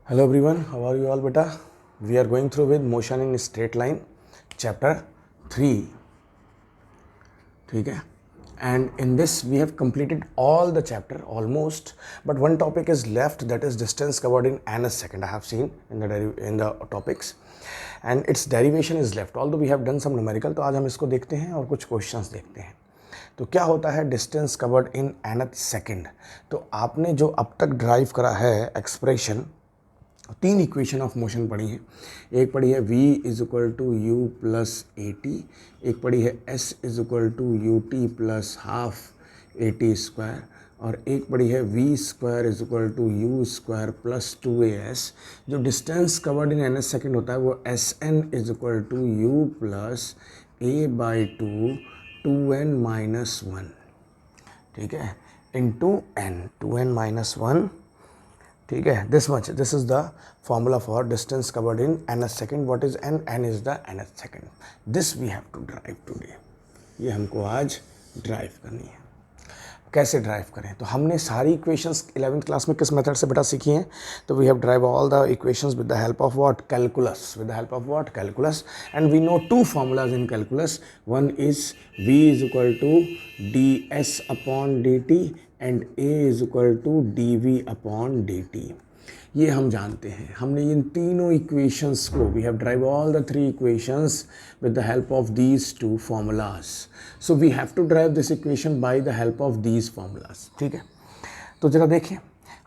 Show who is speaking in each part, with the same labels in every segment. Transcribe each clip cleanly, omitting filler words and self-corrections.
Speaker 1: Hello everyone, how are you all beta? We are going through with motion in straight line chapter 3. ठीक है? And in this we have completed all the chapter almost, but one topic is left, that is distance covered in ns second. I have seen in the topics and its derivation is left, although we have done some numerical. तो आज हम इसको देखते हैं और कुछ questions देखते हैं. तो क्या होता है distance covered in nth second. तो आपने जो अब तक ड्राइव करा है एक्सप्रेशन, तीन इक्वेशन ऑफ मोशन पढ़ी है. एक पढ़ी है v is equal to u plus a t, एक पढ़ी है s is equal to u t plus half a t square, और एक पढ़ी है v square is equal to u square plus 2as. जो distance covered in n s second होता है वो s n is equal to u plus a by two n minus one. ठीक है, into n, 2n minus one. ठीक है, this much, this is the formula for distance covered in nth second. What is n? n is the nth second. This we have to derive today. ये हमको आज drive करनी है. कैसे drive करें? तो हमने सारी इक्वेशंस 11th क्लास में किस मेथड से बेटा सीखी हैं. तो we have derive all the equations with the help of what? Calculus. With the help of what? Calculus. And we know two formulas in calculus. One is v is equal to d s upon d t and a is equal to d v upon d t. ये हम जानते हैं. हमने इन तीनों इक्वेशंस को, we have derive all the three equations with the help of these two formulas. So we have to derive this equation by the help of these formulas. ठीक है, तो ज़रा देखें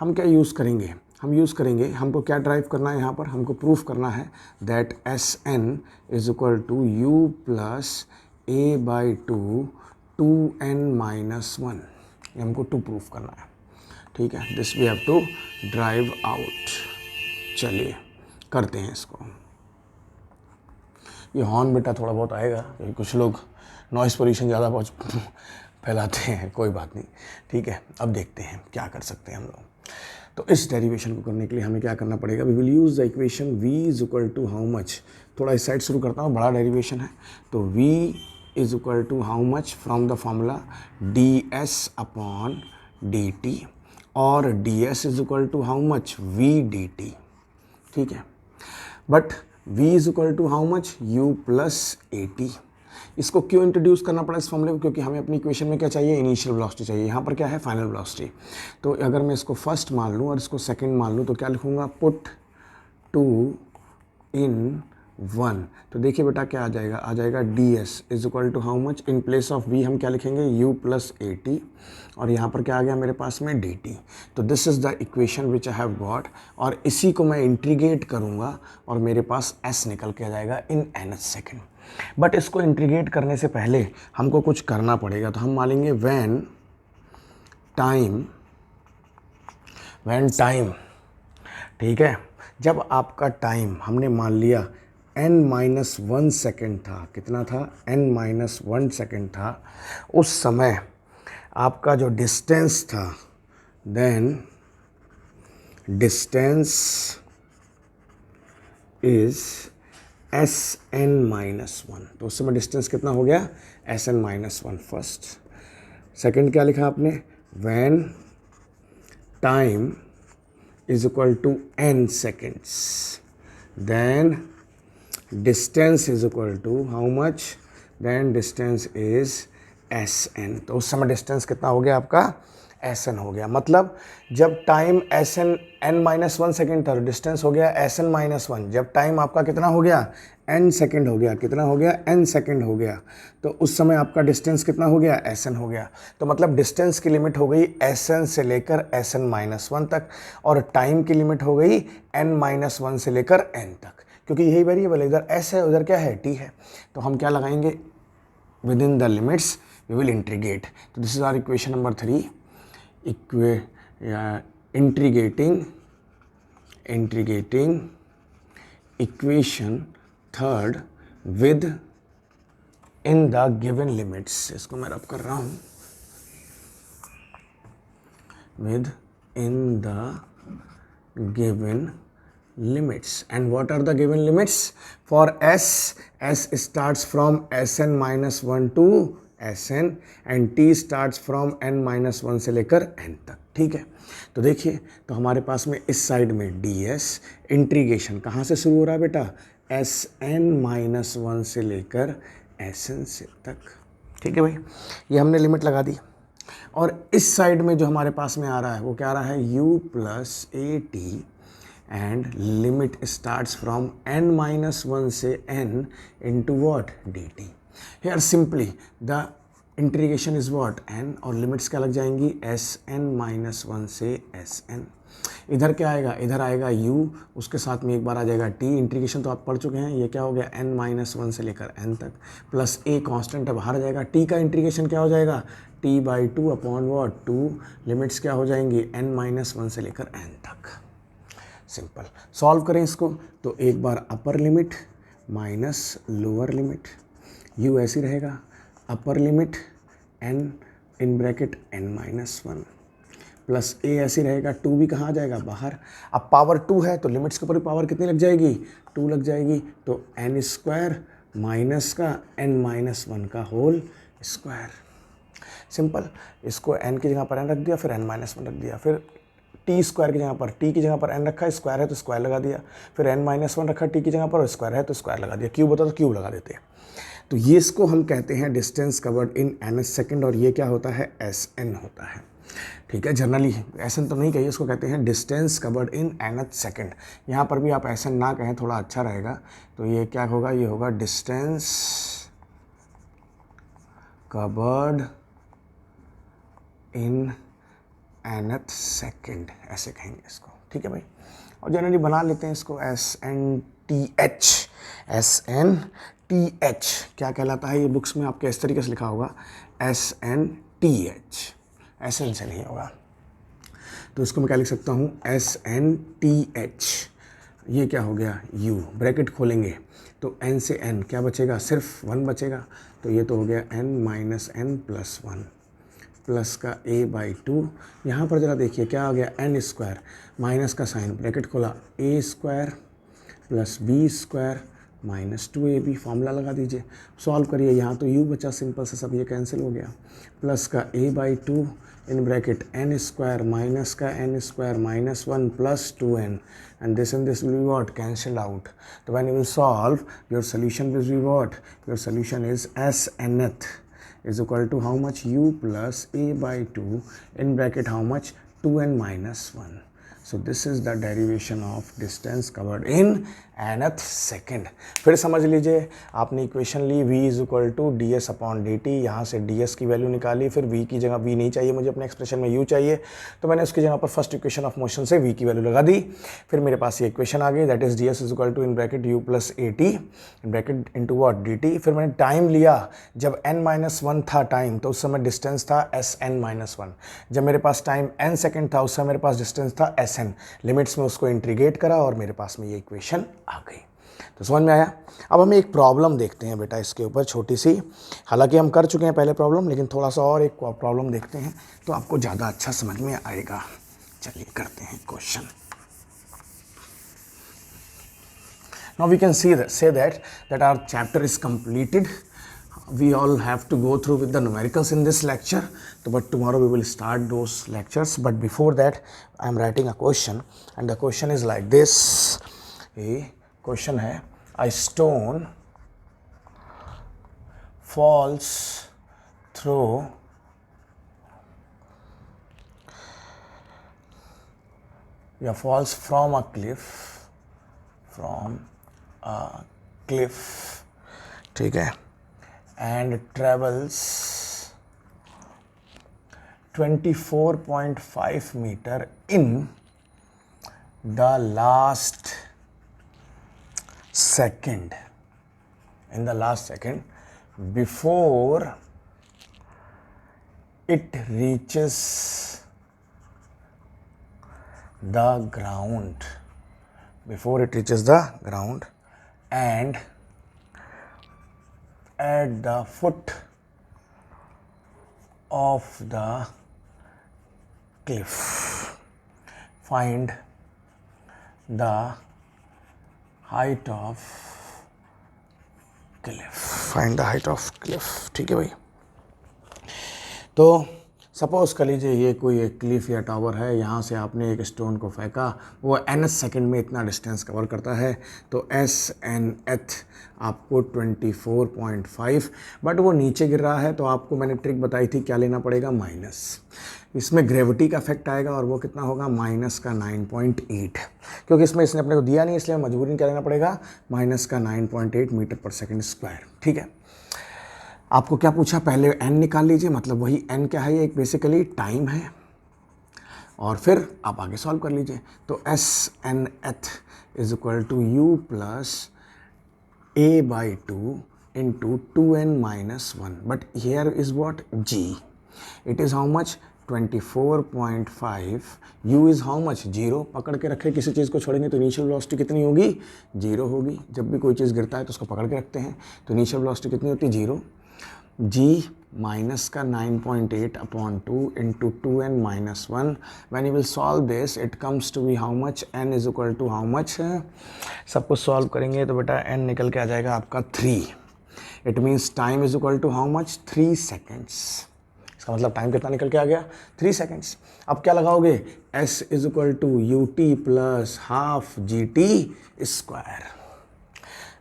Speaker 1: हम क्या यूज़ करेंगे. हम यूज़ करेंगे, हमको क्या ड्राइव करना है यहाँ पर, हमको प्रूफ करना है that s n is equal to u plus a by two n minus one. ये हमको टू प्रूफ करना है. ठीक है, this we have to derive out. चलिए करते हैं इसको. ये हॉर्न बेटा थोड़ा बहुत आएगा क्योंकि कुछ लोग नॉइस पोल्यूशन ज़्यादा फैलाते हैं. कोई बात नहीं. ठीक है, अब देखते हैं क्या कर सकते हैं हम लोग. तो इस डेरिवेशन को करने के लिए हमें क्या करना पड़ेगा. We will use the equation v is equal to how much. थोड़ा इस साइड शुरू करता हूँ, बड़ा डेरिवेशन है. तो v is equal to how much from the formula d s upon d t, और d s is equal to how much? V d t. ठीक है, but v is equal to how much? u plus a t. इसको क्यों introduce करना पड़ा इस फॉर्मूले को? क्योंकि हमें अपनी इक्वेशन में क्या चाहिए? इनिशियल वेलोसिटी चाहिए. यहाँ पर क्या है? Final velocity. तो अगर मैं इसको फर्स्ट मान लूँ और इसको सेकंड मान लूँ तो क्या लिखूँगा? Put two in one. तो देखिए बेटा क्या आ जाएगा? आ जाएगा d s is equal to how much? In place of v हम क्या लिखेंगे? u प्लस ए टी, और यहाँ पर क्या आ गया मेरे पास में? D t. तो this is the equation which I have got, और इसी को मैं इंटीग्रेट करूँगा और मेरे पास s निकल के आ जाएगा इन nth सेकेंड. बट इसको इंटीग्रेट करने से पहले हमको कुछ करना पड़ेगा. तो हम मानेंगे व्हेन टाइम. ठीक है, जब आपका टाइम हमने मान लिया n-1 सेकेंड था. कितना था? n-1 सेकेंड था. उस समय आपका जो डिस्टेंस था, देन डिस्टेंस इज Sn-1. तो उस समय डिस्टेंस कितना हो गया? Sn-1 first. सेकेंड क्या लिखा आपने? When time is equal to n seconds, then distance is equal to how much? Then distance is Sn. तो उस समय डिस्टेंस कितना हो गया आपका? Sn हो गया. मतलब जब टाइम n-1 सेकेंड था, डिस्टेंस हो गया Sn-1. जब टाइम आपका कितना हो गया? n सेकेंड हो गया. कितना हो गया? n सेकेंड हो गया. तो उस समय आपका डिस्टेंस कितना हो गया? Sn हो गया. तो मतलब डिस्टेंस की लिमिट हो गई Sn से लेकर Sn-1 तक, और टाइम की लिमिट हो गई n-1 से लेकर n तक, क्योंकि यही वेरिएबल है. इधर s है, उधर क्या है? t है. तो हम क्या लगाएंगे? Within the limits we will integrate. तो this is our equation number 3. integrating equation third with in the given limits. इसको मैं रब कर रहा हूँ. with in the given limits. And what are the given limits? For s starts from Sn-1 to Sn, and t starts from n-1 से लेकर n तक. ठीक है। तो देखिए, तो हमारे पास में इस साइड में ds इंटीग्रेशन कहाँ से शुरू हो रहा है बेटा, Sn-1 से लेकर Sn से तक, ठीक है भाई। ये हमने लिमिट लगा दी। और इस साइड में जो हमारे पास में आ रहा है वो क्या आ रहा है, u plus a t and limit starts from n-1 से n into what d t. Here simply the integration is what n और लिमिट्स क्या लग जाएंगी Sn-1 से Sn। इधर क्या आएगा, इधर आएगा u, उसके साथ में एक बार आ जाएगा t, इंटीग्रेशन तो आप पढ़ चुके हैं, ये क्या हो गया n-1 से लेकर n तक, प्लस a कांस्टेंट है बाहर जाएगा, t का इंटीग्रेशन क्या हो जाएगा t/2 अपॉन वॉट 2, लिमिट्स क्या हो जाएंगी n-1 से लेकर n तक। सिंपल सॉल्व करें इसको, तो एक बार upper limit minus lower limit, u ऐसी रहेगा, upper limit n in bracket n-1 plus a ऐसी रहेगा, 2 भी कहाँ आ जाएगा बाहर। अब पावर 2 है तो लिमिट्स के ऊपर पावर कितनी लग जाएगी, 2 लग जाएगी, तो n² माइनस का n-1 का होल स्क्वायर। सिंपल, इसको n की जगह पर n रख दिया, फिर n-1 रख दिया, फिर t² की जगह पर t की जगह पर n रखा है, स्क्वायर है तो स्क्वायर लगा दिया, फिर n-1 रखा t की जगह पर, स्क्वायर है तो स्क्वायर लगा दिया, क्यूब होता तो क्यूब लगा देते। तो ये इसको हम कहते हैं distance covered in nth second, और ये क्या होता है Sn होता है, ठीक है। जनरली Sn तो नहीं कहिए, इसको कहते हैं distance covered in nth second. यहाँ पर भी आप Sn ना कहें, थोड़ा अच्छा रहेगा, तो ये क्या होगा, ये होगा distance covered in nth second, ऐसे कहेंगे इसको, ठीक है भाई। और जनरली बना लेते हैं इसको SNTH। SNTH क्या कहलाता है, ये बुक्स में आपके इस तरीके से लिखा होगा SNTH, SN से नहीं होगा, तो इसको मैं क्या लिख सकता हूँ SNTH। ये क्या हो गया u, ब्रैकेट खोलेंगे तो n से n क्या बचेगा, सिर्फ 1 बचेगा, तो ये तो हो गया n-n+1 प्लस का a/2। यहाँ पर ज़रा देखिए क्या आ गया n² माइनस का साइन, ब्रैकेट खोला a² plus b² minus 2ab, formula लगा दीजिए, सॉल्व करिए। यहाँ तो u बचा, सिंपल से सब ये कैंसिल हो गया, प्लस का a/2 in bracket n² minus का n² minus 1 plus 2n, and this will be what, cancelled out. So when you will solve, your solution will be what, your solution is Snth is equal to how much, u plus a/2 in bracket how much, 2n minus 1. So this is the derivation of distance covered in nth second. फिर समझ लीजिए, आपने equation ली v is equal to d s upon d t, यहाँ से ds की value निकाली, फिर v की जगह v नहीं चाहिए मुझे अपने एक्सप्रेशन में u चाहिए, तो मैंने उसकी जगह पर फर्स्ट इक्वेशन ऑफ मोशन से v की वैल्यू लगा दी। फिर मेरे पास ये इक्वेशन आ गई, that is ds is equal to in bracket u plus a t in bracket into what d t. फिर मैंने टाइम लिया, जब n-1 था टाइम तो उस समय डिस्टेंस था Sn-1, जब मेरे पास टाइम n सेकेंड था उस समय मेरे पास डिस्टेंस था Sn, लिमिट्स में उसको इंटीग्रेट करा और मेरे पास में ये इक्वेशन आ गई। तो समझ में आया। अब हम एक प्रॉब्लम देखते हैं बेटा इसके ऊपर छोटी सी, हालांकि हम कर चुके हैं पहले प्रॉब्लम, लेकिन थोड़ा सा और एक प्रॉब्लम देखते हैं तो आपको ज़्यादा अच्छा समझ में आएगा। चलिए करते हैं question. Now we can say that our chapter is completed. We all have to go through with the numericals in this lecture, but tomorrow we will start those lectures. But before that, I am writing a question, and the question is like this. A question है, a stone falls through falls from a cliff, ठीक है, and travels 24.5 meter in the last second, before it reaches the ground, and at the foot of the cliff find the height of cliff, ठीक है भाई। तो suppose कर लीजिए ये कोई एक क्लिफ या टावर है, यहाँ से आपने एक स्टोन को फेंका, वो n सेकंड में इतना डिस्टेंस कवर करता है, तो SNH आपको 24.5, बट वो नीचे गिर रहा है, तो आपको मैंने ट्रिक बताई थी क्या लेना पड़ेगा, माइनस। इसमें ग्रेविटी का इफेक्ट आएगा और वो कितना होगा, माइनस का 9.8, क्योंकि इसमें इसने अपने को दिया नहीं, इसलिए मजबूरी क्या लेना पड़ेगा, माइनस का 9.8 मीटर पर सेकेंड स्क्वायर। ठीक है, आपको क्या पूछा, पहले n निकाल लीजिए, मतलब वही n क्या है, एक बेसिकली टाइम है, और फिर आप आगे सॉल्व कर लीजिए। तो SNH is equal to U प्लस A/2 into 2n minus 1, but here is what, G, it is how much, 24.5, U is how much, 0, पकड़ के रखे, किसी चीज़ को छोड़ेंगे तो इनिशियल वेलोसिटी कितनी होगी, 0 होगी। जब भी कोई चीज़ गिरता है तो उसको पकड़ के रखते हैं, तो इनिशियल वेलोसिटी कितनी होती है, 0। G माइनस का 9.8 upon 2 into 2n minus 1, when you will solve this it comes to be how much, n is equal to how much, सब कुछ सॉल्व करेंगे तो बेटा n निकल के आ जाएगा आपका 3। It means time is equal to how much, 3 seconds. इसका मतलब टाइम कितना निकल के आ गया, 3 सेकेंड्स। अब क्या लगाओगे, s is equal to u t plus half g t square.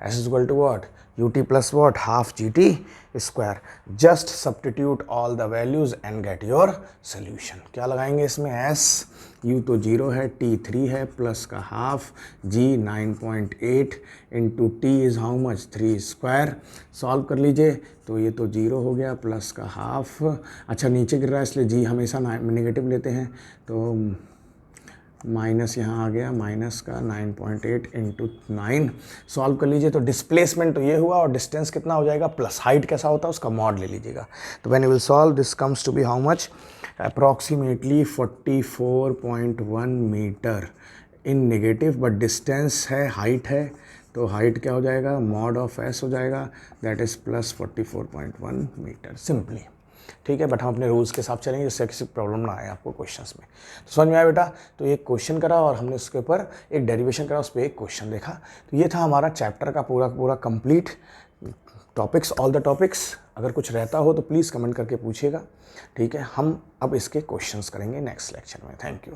Speaker 1: s is equal to what, ut plus what, half gt square. Just substitute all the values and get your solution. क्या लगाएंगे इसमें, s, u तो 0 है, t 3 है, plus का half, g 9.8 into t is how much, 3 square. Solve कर लीजिए, तो ये तो 0 हो गया, प्लस का हाफ, अच्छा नीचे गिर रहा है इसलिए g हमेशा नेगेटिव लेते हैं, तो माइनस यहाँ आ गया, माइनस का 9.8 इंटू 9। सॉल्व कर लीजिए, तो डिस्प्लेसमेंट तो ये हुआ और डिस्टेंस कितना हो जाएगा, प्लस हाइट कैसा होता है उसका मॉड ले लीजिएगा। तो when you will solve this comes to be how much, approximately 44.1 metre in negative, but distance है, हाइट है, तो हाइट क्या हो जाएगा, मॉड ऑफ एस हो जाएगा, that is plus 44.1 metre simply. ठीक है, बट हम अपने रूल्स के साथ चलेंगे जिससे किसी प्रॉब्लम ना आए आपको क्वेश्चंस में। तो समझ में आया बेटा, तो एक क्वेश्चन करा और हमने उसके ऊपर एक डेरिवेशन करा, उस पर एक क्वेश्चन देखा। तो ये था हमारा चैप्टर का पूरा complete topics, all the topics. अगर कुछ रहता हो तो प्लीज़ कमेंट करके पूछिएगा। ठीक है, हम अब इसके क्वेश्चंस करेंगे नेक्स्ट लेक्चर में। Thank you.